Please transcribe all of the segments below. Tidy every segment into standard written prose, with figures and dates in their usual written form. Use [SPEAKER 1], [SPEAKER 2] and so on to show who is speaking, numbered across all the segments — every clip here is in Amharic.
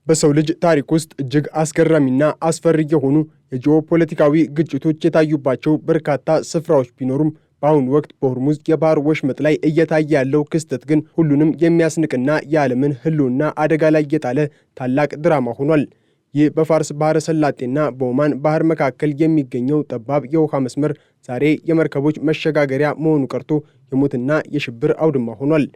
[SPEAKER 1] በሰው ልጅ ታሪክ ውስጥ እጅግ አስገራሚና አስፈሪ የሆኑ የጂኦፖለቲካዊ ግጭቶች የታዩባቸው በርካታ ስፍራዎች ቢኖሩም በአሁኑ ወቅት በሆርሙዝ የባህር ወሽመጥ ላይ እየታየ ያለው ክስተት ግን ሁሉንም የሚያስንቅና የዓለምን ሕልውና አደጋ ላይ የጣለ ታላቅ ድራማ ሆኗል። ይህ በፋርስ ባህረ ሰላጤና በኦማን ባህር መካከል የሚገኘው ጠባብ የውሃ መስመር ዛሬ የመርከቦች መሸጋገሪያ መሆኑ ቀርቶ የሞትና የሽብር አውድማ ሆኗል።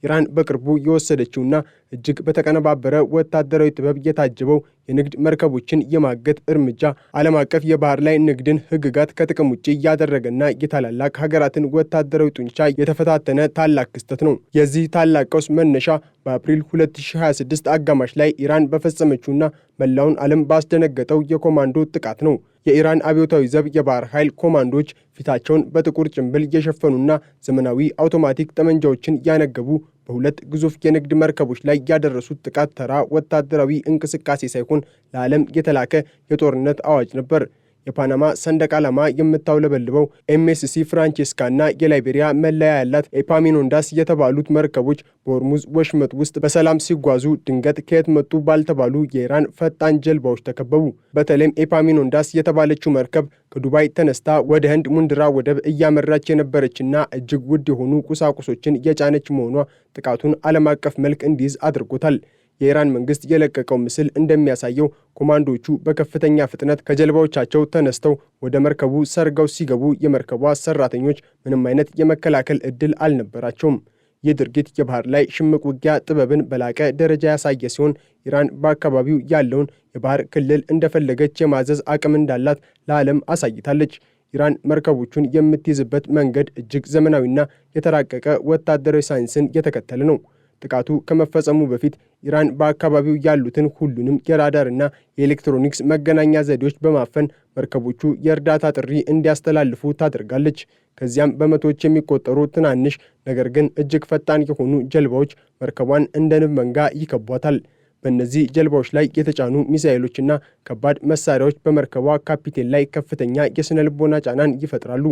[SPEAKER 1] ኢራን በቅርቡ የወሰደችውና እጅግ በተቀነባበረ ወታደራዊ ጥበብ የታጀበው የንግድ መርከቦችን የማገት እርምጃ ዓለም አቀፍ የባህር ላይ ንግድን ሕግጋት ከጥቅም ውጭ ያደረገና የታላላቅ ሀገራትን ወታደራዊ ጡንቻ የተፈታተነ ታላቅ ክስተት ነው። የዚህ ታላቅ ቀውስ መነሻ በአፕሪል 2026 አጋማሽ ላይ ኢራን በፈጸመችውና መላውን ዓለም ባስደነገጠው የኮማንዶ ጥቃት ነው። የኢራን አብዮታዊ ዘብ የባህር ኃይል ኮማንዶዎች ፊታቸውን በጥቁር ጭንብል የሸፈኑና ዘመናዊ አውቶማቲክ ጠመንጃዎችን ያነገቡ በሁለት ግዙፍ የንግድ መርከቦች ላይ ያደረሱት ጥቃት ተራ ወታደራዊ እንቅስቃሴ ሳይሆን ለዓለም የተላከ የጦርነት አዋጅ ነበር። የፓናማ ሰንደቅ ዓላማ የምታውለበልበው ኤምኤስሲ ፍራንቼስካና የላይቤሪያ መለያ ያላት ኤፓሚኖንዳስ የተባሉት መርከቦች በሆርሙዝ ወሽመጥ ውስጥ በሰላም ሲጓዙ ድንገት ከየት መጡ ባልተባሉ የኢራን ፈጣን ጀልባዎች ተከበቡ። በተለይም ኤፓሚኖንዳስ የተባለችው መርከብ ከዱባይ ተነስታ ወደ ህንድ ሙንድራ ወደብ እያመራች የነበረችና እጅግ ውድ የሆኑ ቁሳቁሶችን የጫነች መሆኗ ጥቃቱን ዓለም አቀፍ መልክ እንዲይዝ አድርጎታል። የኢራን መንግስት የለቀቀው ምስል እንደሚያሳየው ኮማንዶቹ በከፍተኛ ፍጥነት ከጀልባዎቻቸው ተነስተው ወደ መርከቡ ሰርገው ሲገቡ የመርከቧ ሰራተኞች ምንም አይነት የመከላከል ዕድል አልነበራቸውም። ይህ ድርጊት የባህር ላይ ሽምቅ ውጊያ ጥበብን በላቀ ደረጃ ያሳየ ሲሆን ኢራን በአካባቢው ያለውን የባህር ክልል እንደፈለገች የማዘዝ አቅም እንዳላት ለዓለም አሳይታለች። ኢራን መርከቦቹን የምትይዝበት መንገድ እጅግ ዘመናዊና የተራቀቀ ወታደራዊ ሳይንስን የተከተለ ነው። ጥቃቱ ከመፈጸሙ በፊት ኢራን በአካባቢው ያሉትን ሁሉንም የራዳርና የኤሌክትሮኒክስ መገናኛ ዘዴዎች በማፈን መርከቦቹ የእርዳታ ጥሪ እንዲያስተላልፉ ታደርጋለች። ከዚያም በመቶዎች የሚቆጠሩ ትናንሽ ነገር ግን እጅግ ፈጣን የሆኑ ጀልባዎች መርከቧን እንደ ንብ መንጋ ይከቧታል። በእነዚህ ጀልባዎች ላይ የተጫኑ ሚሳኤሎችና ከባድ መሳሪያዎች በመርከቧ ካፒቴን ላይ ከፍተኛ የስነ ልቦና ጫናን ይፈጥራሉ።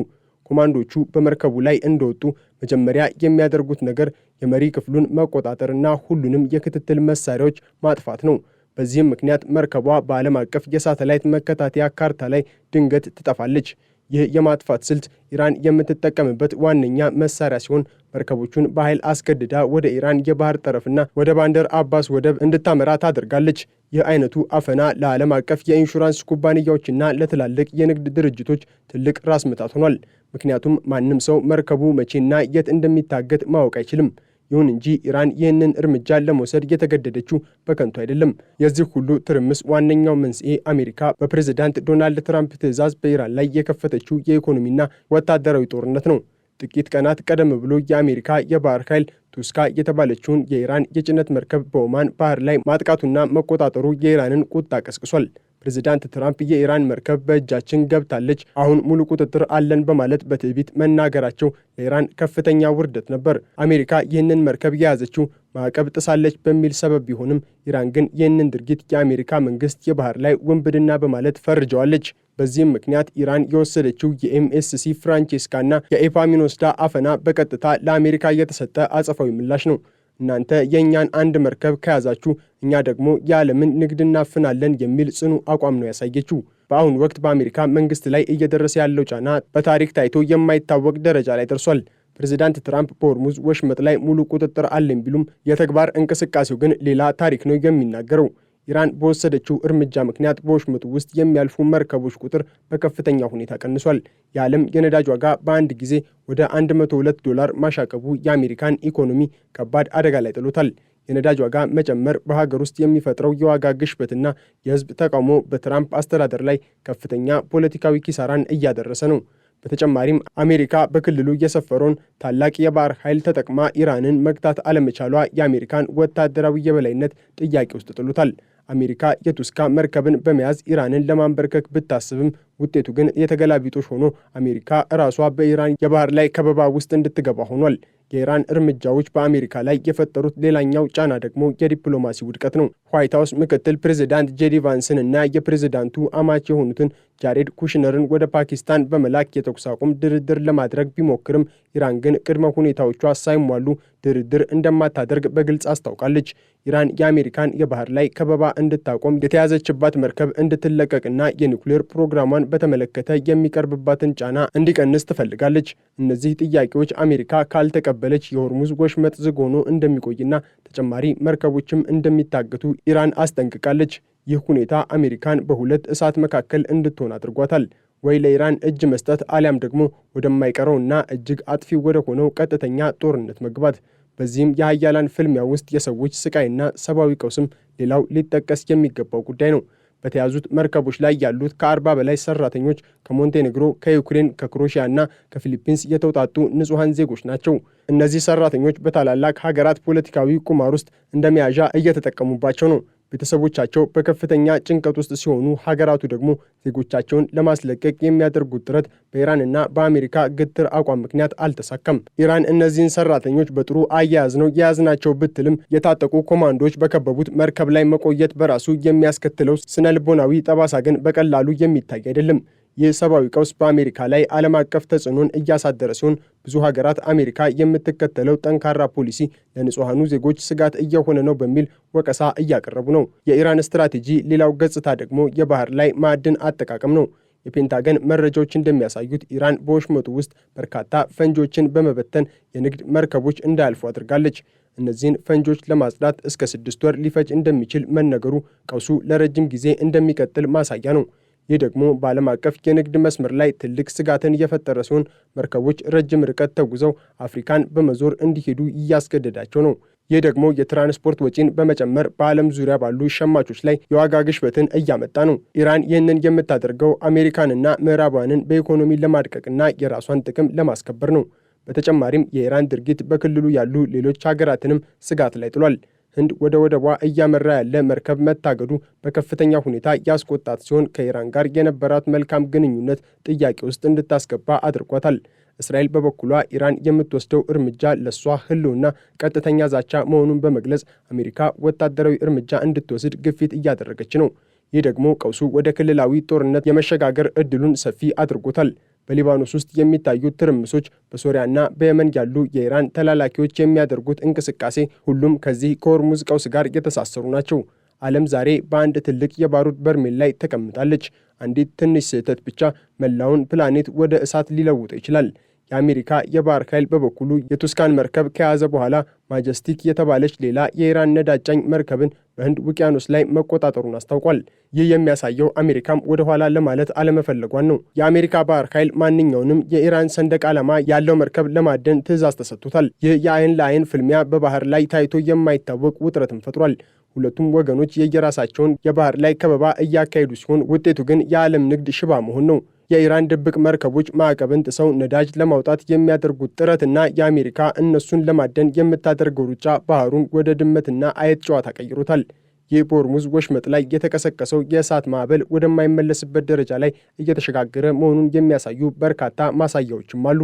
[SPEAKER 1] ኮማንዶቹ በመርከቡ ላይ እንደወጡ መጀመሪያ የሚያደርጉት ነገር የመሪ ክፍሉን መቆጣጠርና ሁሉንም የክትትል መሳሪያዎች ማጥፋት ነው። በዚህም ምክንያት መርከቧ በዓለም አቀፍ የሳተላይት መከታተያ ካርታ ላይ ድንገት ትጠፋለች። ይህ የማጥፋት ስልት ኢራን የምትጠቀምበት ዋነኛ መሳሪያ ሲሆን መርከቦቹን በኃይል አስገድዳ ወደ ኢራን የባህር ጠረፍና ወደ ባንደር አባስ ወደብ እንድታመራ ታደርጋለች። ይህ አይነቱ አፈና ለዓለም አቀፍ የኢንሹራንስ ኩባንያዎችና ለትላልቅ የንግድ ድርጅቶች ትልቅ ራስ ምታት ሆኗል። ምክንያቱም ማንም ሰው መርከቡ መቼና የት እንደሚታገት ማወቅ አይችልም። ይሁን እንጂ ኢራን ይህንን እርምጃ ለመውሰድ የተገደደችው በከንቱ አይደለም። የዚህ ሁሉ ትርምስ ዋነኛው መንስኤ አሜሪካ በፕሬዝዳንት ዶናልድ ትራምፕ ትዕዛዝ በኢራን ላይ የከፈተችው የኢኮኖሚና ወታደራዊ ጦርነት ነው። ጥቂት ቀናት ቀደም ብሎ የአሜሪካ የባህር ኃይል ቱስካ የተባለችውን የኢራን የጭነት መርከብ በኦማን ባህር ላይ ማጥቃቱና መቆጣጠሩ የኢራንን ቁጣ ቀስቅሷል። ፕሬዝዳንት ትራምፕ የኢራን መርከብ በእጃችን ገብታለች፣ አሁን ሙሉ ቁጥጥር አለን በማለት በትዕቢት መናገራቸው ለኢራን ከፍተኛ ውርደት ነበር። አሜሪካ ይህንን መርከብ የያዘችው ማዕቀብ ጥሳለች በሚል ሰበብ ቢሆንም ኢራን ግን ይህንን ድርጊት የአሜሪካ መንግስት የባህር ላይ ውንብድና በማለት ፈርጀዋለች። በዚህም ምክንያት ኢራን የወሰደችው የኤምኤስሲ ፍራንቼስካና የኤፓሚኖስዳ አፈና በቀጥታ ለአሜሪካ የተሰጠ አጸፋዊ ምላሽ ነው። እናንተ የእኛን አንድ መርከብ ከያዛችሁ እኛ ደግሞ የዓለምን ንግድ እናፍናለን የሚል ጽኑ አቋም ነው ያሳየችው። በአሁኑ ወቅት በአሜሪካ መንግስት ላይ እየደረሰ ያለው ጫና በታሪክ ታይቶ የማይታወቅ ደረጃ ላይ ደርሷል። ፕሬዝዳንት ትራምፕ በሆርሙዝ ወሽመጥ ላይ ሙሉ ቁጥጥር አለኝ ቢሉም የተግባር እንቅስቃሴው ግን ሌላ ታሪክ ነው የሚናገረው። ኢራን በወሰደችው እርምጃ ምክንያት በወሽመጡ ውስጥ የሚያልፉ መርከቦች ቁጥር በከፍተኛ ሁኔታ ቀንሷል። የዓለም የነዳጅ ዋጋ በአንድ ጊዜ ወደ $102 ማሻቀቡ የአሜሪካን ኢኮኖሚ ከባድ አደጋ ላይ ጥሎታል። የነዳጅ ዋጋ መጨመር በሀገር ውስጥ የሚፈጥረው የዋጋ ግሽበትና የህዝብ ተቃውሞ በትራምፕ አስተዳደር ላይ ከፍተኛ ፖለቲካዊ ኪሳራን እያደረሰ ነው። በተጨማሪም አሜሪካ በክልሉ የሰፈረውን ታላቅ የባህር ኃይል ተጠቅማ ኢራንን መግታት አለመቻሏ የአሜሪካን ወታደራዊ የበላይነት ጥያቄ ውስጥ ጥሎታል። አሜሪካ የቱስካ መርከብን በመያዝ ኢራንን ለማንበርከክ ብታስብም ውጤቱ ግን የተገላቢጦሽ ሆኖ አሜሪካ ራሷ በኢራን የባህር ላይ ከበባ ውስጥ እንድትገባ ሆኗል። የኢራን እርምጃዎች በአሜሪካ ላይ የፈጠሩት ሌላኛው ጫና ደግሞ የዲፕሎማሲ ውድቀት ነው። ዋይት ሀውስ ምክትል ፕሬዚዳንት ጄዲ ቫንስን እና የፕሬዚዳንቱ አማች የሆኑትን ጃሬድ ኩሽነርን ወደ ፓኪስታን በመላክ የተኩስ አቁም ድርድር ለማድረግ ቢሞክርም ኢራን ግን ቅድመ ሁኔታዎቿ ሳይሟሉ ድርድር እንደማታደርግ በግልጽ አስታውቃለች። ኢራን የአሜሪካን የባህር ላይ ከበባ እንድታቆም፣ የተያዘችባት መርከብ እንድትለቀቅና የኒውክሌር ፕሮግራሟን በተመለከተ የሚቀርብባትን ጫና እንዲቀንስ ትፈልጋለች። እነዚህ ጥያቄዎች አሜሪካ ካልተቀበለች የሆርሙዝ ወሽመጥ ዝግ ሆኖ እንደሚቆይና ተጨማሪ መርከቦችም እንደሚታገቱ ኢራን አስጠንቅቃለች። ይህ ሁኔታ አሜሪካን በሁለት እሳት መካከል እንድትሆን አድርጓታል። ወይ ለኢራን እጅ መስጠት አሊያም ደግሞ ወደማይቀረውና እጅግ አጥፊ ወደ ሆነው ቀጥተኛ ጦርነት መግባት። በዚህም የሀያላን ፍልሚያ ውስጥ የሰዎች ስቃይና ሰብአዊ ቀውስም ሌላው ሊጠቀስ የሚገባው ጉዳይ ነው። በተያዙት መርከቦች ላይ ያሉት ከ40 በላይ ሰራተኞች ከሞንቴኔግሮ፣ ከዩክሬን፣ ከክሮሺያ እና ከፊሊፒንስ የተውጣጡ ንጹሐን ዜጎች ናቸው። እነዚህ ሰራተኞች በታላላቅ ሀገራት ፖለቲካዊ ቁማር ውስጥ እንደ መያዣ እየተጠቀሙባቸው ነው። ቤተሰቦቻቸው በከፍተኛ ጭንቀት ውስጥ ሲሆኑ፣ ሀገራቱ ደግሞ ዜጎቻቸውን ለማስለቀቅ የሚያደርጉት ጥረት በኢራንና በአሜሪካ ግትር አቋም ምክንያት አልተሳካም። ኢራን እነዚህን ሰራተኞች በጥሩ አያያዝ ነው የያዝናቸው ብትልም የታጠቁ ኮማንዶዎች በከበቡት መርከብ ላይ መቆየት በራሱ የሚያስከትለው ስነልቦናዊ ጠባሳ ግን በቀላሉ የሚታይ አይደለም። ይህ ሰብአዊ ቀውስ በአሜሪካ ላይ ዓለም አቀፍ ተጽዕኖን እያሳደረ ሲሆን ብዙ ሀገራት አሜሪካ የምትከተለው ጠንካራ ፖሊሲ ለንጹሐኑ ዜጎች ስጋት እየሆነ ነው በሚል ወቀሳ እያቀረቡ ነው። የኢራን ስትራቴጂ ሌላው ገጽታ ደግሞ የባህር ላይ ማዕድን አጠቃቀም ነው። የፔንታገን መረጃዎች እንደሚያሳዩት ኢራን በወሽመጡ ውስጥ በርካታ ፈንጂዎችን በመበተን የንግድ መርከቦች እንዳያልፉ አድርጋለች። እነዚህን ፈንጂዎች ለማጽዳት እስከ 6 ወር ሊፈጅ እንደሚችል መነገሩ ቀውሱ ለረጅም ጊዜ እንደሚቀጥል ማሳያ ነው። ይህ ደግሞ በዓለም አቀፍ የንግድ መስመር ላይ ትልቅ ስጋትን እየፈጠረ ሲሆን መርከቦች ረጅም ርቀት ተጉዘው አፍሪካን በመዞር እንዲሄዱ እያስገደዳቸው ነው። ይህ ደግሞ የትራንስፖርት ወጪን በመጨመር በዓለም ዙሪያ ባሉ ሸማቾች ላይ የዋጋ ግሽበትን እያመጣ ነው። ኢራን ይህንን የምታደርገው አሜሪካንና ምዕራባውያንን በኢኮኖሚ ለማድቀቅና የራሷን ጥቅም ለማስከበር ነው። በተጨማሪም የኢራን ድርጊት በክልሉ ያሉ ሌሎች ሀገራትንም ስጋት ላይ ጥሏል። ህንድ ወደ ወደቧ እያመራ ያለ መርከብ መታገዱ በከፍተኛ ሁኔታ ያስቆጣት ሲሆን ከኢራን ጋር የነበራት መልካም ግንኙነት ጥያቄ ውስጥ እንድታስገባ አድርጓታል። እስራኤል በበኩሏ ኢራን የምትወስደው እርምጃ ለሷ ህልውና ቀጥተኛ ዛቻ መሆኑን በመግለጽ አሜሪካ ወታደራዊ እርምጃ እንድትወስድ ግፊት እያደረገች ነው። ይህ ደግሞ ቀውሱ ወደ ክልላዊ ጦርነት የመሸጋገር እድሉን ሰፊ አድርጎታል። በሊባኖስ ውስጥ የሚታዩት ትርምሶች፣ በሶሪያና በየመን ያሉ የኢራን ተላላኪዎች የሚያደርጉት እንቅስቃሴ ሁሉም ከዚህ ከሆርሙዝ ቀውስ ጋር የተሳሰሩ ናቸው። ዓለም ዛሬ በአንድ ትልቅ የባሩድ በርሜል ላይ ተቀምጣለች። አንዲት ትንሽ ስህተት ብቻ መላውን ፕላኔት ወደ እሳት ሊለውጠው ይችላል። የአሜሪካ የባህር ኃይል በበኩሉ የቱስካን መርከብ ከያዘ በኋላ ማጀስቲክ የተባለች ሌላ የኢራን ነዳጅ ጫኝ መርከብን በህንድ ውቅያኖስ ላይ መቆጣጠሩን አስታውቋል። ይህ የሚያሳየው አሜሪካም ወደ ኋላ ለማለት አለመፈለጓን ነው። የአሜሪካ ባህር ኃይል ማንኛውንም የኢራን ሰንደቅ ዓላማ ያለው መርከብ ለማደን ትዕዛዝ ተሰጥቶታል። ይህ የአይን ለአይን ፍልሚያ በባህር ላይ ታይቶ የማይታወቅ ውጥረትን ፈጥሯል። ሁለቱም ወገኖች የየራሳቸውን የባህር ላይ ከበባ እያካሄዱ ሲሆን ውጤቱ ግን የዓለም ንግድ ሽባ መሆን ነው። የኢራን ድብቅ መርከቦች ማዕቀብን ጥሰው ነዳጅ ለማውጣት የሚያደርጉት ጥረትና የአሜሪካ እነሱን ለማደን የምታደርገው ሩጫ ባህሩን ወደ ድመትና አይጥ ጨዋታ ቀይሮታል። ይህ በሆርሙዝ ወሽመጥ ላይ የተቀሰቀሰው የእሳት ማዕበል ወደማይመለስበት ደረጃ ላይ እየተሸጋገረ መሆኑን የሚያሳዩ በርካታ ማሳያዎችም አሉ።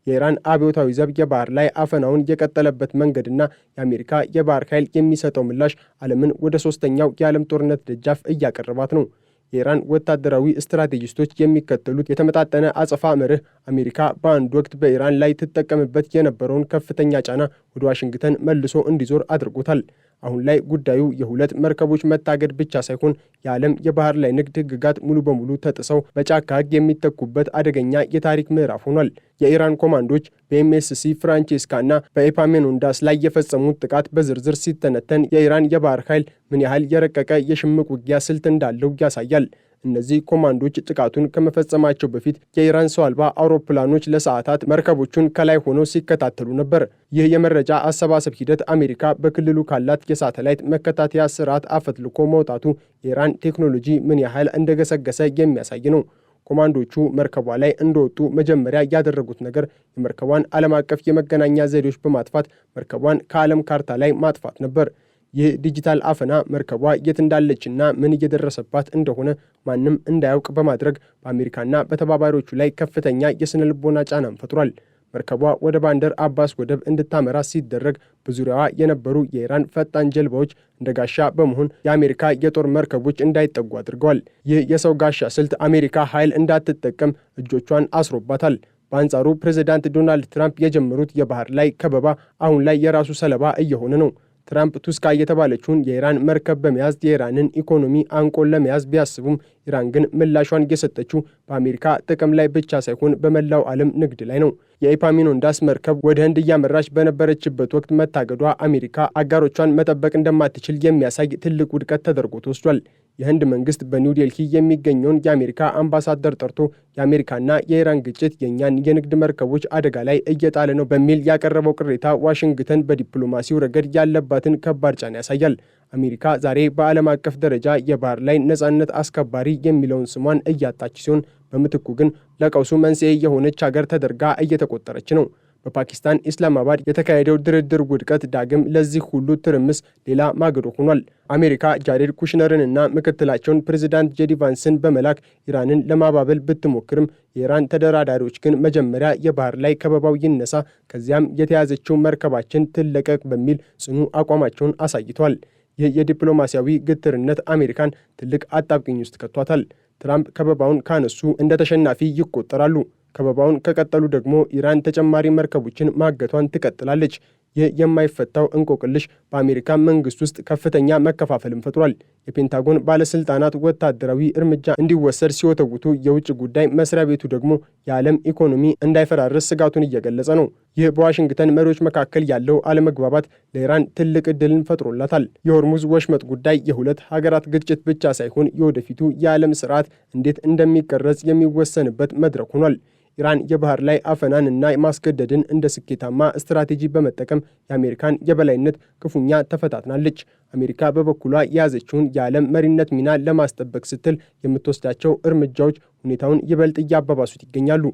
[SPEAKER 1] የኢራን አብዮታዊ ዘብ የባህር ላይ አፈናውን የቀጠለበት መንገድና የአሜሪካ የባህር ኃይል የሚሰጠው ምላሽ ዓለምን ወደ ሶስተኛው የዓለም ጦርነት ደጃፍ እያቀረባት ነው። የኢራን ወታደራዊ ስትራቴጂስቶች የሚከተሉት የተመጣጠነ አጸፋ መርህ አሜሪካ በአንድ ወቅት በኢራን ላይ ትጠቀምበት የነበረውን ከፍተኛ ጫና ወደ ዋሽንግተን መልሶ እንዲዞር አድርጎታል። አሁን ላይ ጉዳዩ የሁለት መርከቦች መታገድ ብቻ ሳይሆን የዓለም የባህር ላይ ንግድ ሕግጋት ሙሉ በሙሉ ተጥሰው በጫካ ሕግ የሚተኩበት አደገኛ የታሪክ ምዕራፍ ሆኗል። የኢራን ኮማንዶች በኤምኤስሲ ፍራንቼስካ እና በኤፓሜኖንዳስ ላይ የፈጸሙት ጥቃት በዝርዝር ሲተነተን የኢራን የባህር ኃይል ምን ያህል የረቀቀ የሽምቅ ውጊያ ስልት እንዳለው ያሳያል። እነዚህ ኮማንዶች ጥቃቱን ከመፈጸማቸው በፊት የኢራን ሰው አልባ አውሮፕላኖች ለሰዓታት መርከቦቹን ከላይ ሆነው ሲከታተሉ ነበር። ይህ የመረጃ አሰባሰብ ሂደት አሜሪካ በክልሉ ካላት የሳተላይት መከታተያ ስርዓት አፈትልኮ መውጣቱ የኢራን ቴክኖሎጂ ምን ያህል እንደገሰገሰ የሚያሳይ ነው። ኮማንዶቹ መርከቧ ላይ እንደወጡ መጀመሪያ ያደረጉት ነገር የመርከቧን ዓለም አቀፍ የመገናኛ ዘዴዎች በማጥፋት መርከቧን ከዓለም ካርታ ላይ ማጥፋት ነበር። ይህ ዲጂታል አፈና መርከቧ የት እንዳለችና ምን እየደረሰባት እንደሆነ ማንም እንዳያውቅ በማድረግ በአሜሪካና በተባባሪዎቹ ላይ ከፍተኛ የስነ ልቦና ጫናም ፈጥሯል። መርከቧ ወደ ባንደር አባስ ወደብ እንድታመራ ሲደረግ በዙሪያዋ የነበሩ የኢራን ፈጣን ጀልባዎች እንደ ጋሻ በመሆን የአሜሪካ የጦር መርከቦች እንዳይጠጉ አድርገዋል። ይህ የሰው ጋሻ ስልት አሜሪካ ኃይል እንዳትጠቀም እጆቿን አስሮባታል። በአንጻሩ ፕሬዝዳንት ዶናልድ ትራምፕ የጀመሩት የባህር ላይ ከበባ አሁን ላይ የራሱ ሰለባ እየሆነ ነው። ትራምፕ ቱስካ የተባለችውን የኢራን መርከብ በመያዝ የኢራንን ኢኮኖሚ አንቆን ለመያዝ ቢያስቡም ኢራን ግን ምላሿን የሰጠችው በአሜሪካ ጥቅም ላይ ብቻ ሳይሆን በመላው ዓለም ንግድ ላይ ነው። የኤፓሚኖንዳስ መርከብ ወደ ህንድ እያመራች በነበረችበት ወቅት መታገዷ አሜሪካ አጋሮቿን መጠበቅ እንደማትችል የሚያሳይ ትልቅ ውድቀት ተደርጎ ተወስዷል። የህንድ መንግስት በኒው ዴልሂ የሚገኘውን የአሜሪካ አምባሳደር ጠርቶ የአሜሪካና የኢራን ግጭት የእኛን የንግድ መርከቦች አደጋ ላይ እየጣለ ነው በሚል ያቀረበው ቅሬታ ዋሽንግተን በዲፕሎማሲው ረገድ ያለባትን ከባድ ጫና ያሳያል። አሜሪካ ዛሬ በዓለም አቀፍ ደረጃ የባህር ላይ ነጻነት አስከባሪ የሚለውን ስሟን እያጣች ሲሆን በምትኩ ግን ለቀውሱ መንስኤ የሆነች ሀገር ተደርጋ እየተቆጠረች ነው። በፓኪስታን ኢስላማባድ የተካሄደው ድርድር ውድቀት ዳግም ለዚህ ሁሉ ትርምስ ሌላ ማገዶ ሆኗል። አሜሪካ ጃሬድ ኩሽነርንና ምክትላቸውን ፕሬዚዳንት ጄዲ ቫንስን በመላክ ኢራንን ለማባበል ብትሞክርም የኢራን ተደራዳሪዎች ግን መጀመሪያ የባህር ላይ ከበባው ይነሳ፣ ከዚያም የተያዘችው መርከባችን ትለቀቅ በሚል ጽኑ አቋማቸውን አሳይተዋል። ይህ የዲፕሎማሲያዊ ግትርነት አሜሪካን ትልቅ አጣብቂኝ ውስጥ ከቷታል። ትራምፕ ከበባውን ካነሱ እንደ ተሸናፊ ይቆጠራሉ። ከበባውን ከቀጠሉ ደግሞ ኢራን ተጨማሪ መርከቦችን ማገቷን ትቀጥላለች። ይህ የማይፈታው እንቆቅልሽ በአሜሪካ መንግስት ውስጥ ከፍተኛ መከፋፈልም ፈጥሯል። የፔንታጎን ባለስልጣናት ወታደራዊ እርምጃ እንዲወሰድ ሲወተውቱ፣ የውጭ ጉዳይ መስሪያ ቤቱ ደግሞ የዓለም ኢኮኖሚ እንዳይፈራርስ ስጋቱን እየገለጸ ነው። ይህ በዋሽንግተን መሪዎች መካከል ያለው አለመግባባት ለኢራን ትልቅ ዕድልን ፈጥሮላታል። የሆርሙዝ ወሽመጥ ጉዳይ የሁለት ሀገራት ግጭት ብቻ ሳይሆን የወደፊቱ የዓለም ስርዓት እንዴት እንደሚቀረጽ የሚወሰንበት መድረክ ሆኗል። ኢራን የባህር ላይ አፈናንና ማስገደድን እንደ ስኬታማ ስትራቴጂ በመጠቀም የአሜሪካን የበላይነት ክፉኛ ተፈታትናለች። አሜሪካ በበኩሏ የያዘችውን የዓለም መሪነት ሚና ለማስጠበቅ ስትል የምትወስዳቸው እርምጃዎች ሁኔታውን ይበልጥ እያባባሱት ይገኛሉ።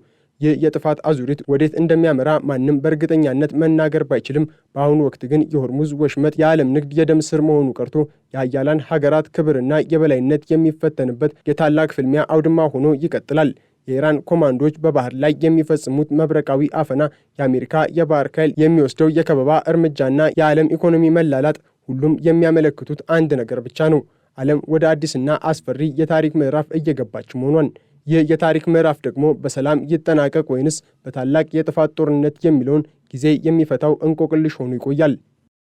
[SPEAKER 1] ይህ የጥፋት አዙሪት ወዴት እንደሚያመራ ማንም በእርግጠኛነት መናገር ባይችልም፣ በአሁኑ ወቅት ግን የሆርሙዝ ወሽመጥ የዓለም ንግድ የደም ስር መሆኑ ቀርቶ የሀያላን ሀገራት ክብርና የበላይነት የሚፈተንበት የታላቅ ፍልሚያ አውድማ ሆኖ ይቀጥላል። የኢራን ኮማንዶዎች በባህር ላይ የሚፈጽሙት መብረቃዊ አፈና፣ የአሜሪካ የባህር ኃይል የሚወስደው የከበባ እርምጃና የዓለም ኢኮኖሚ መላላጥ ሁሉም የሚያመለክቱት አንድ ነገር ብቻ ነው። ዓለም ወደ አዲስና አስፈሪ የታሪክ ምዕራፍ እየገባች መሆኗን። ይህ የታሪክ ምዕራፍ ደግሞ በሰላም ይጠናቀቅ ወይንስ በታላቅ የጥፋት ጦርነት የሚለውን ጊዜ የሚፈታው እንቆቅልሽ ሆኖ ይቆያል።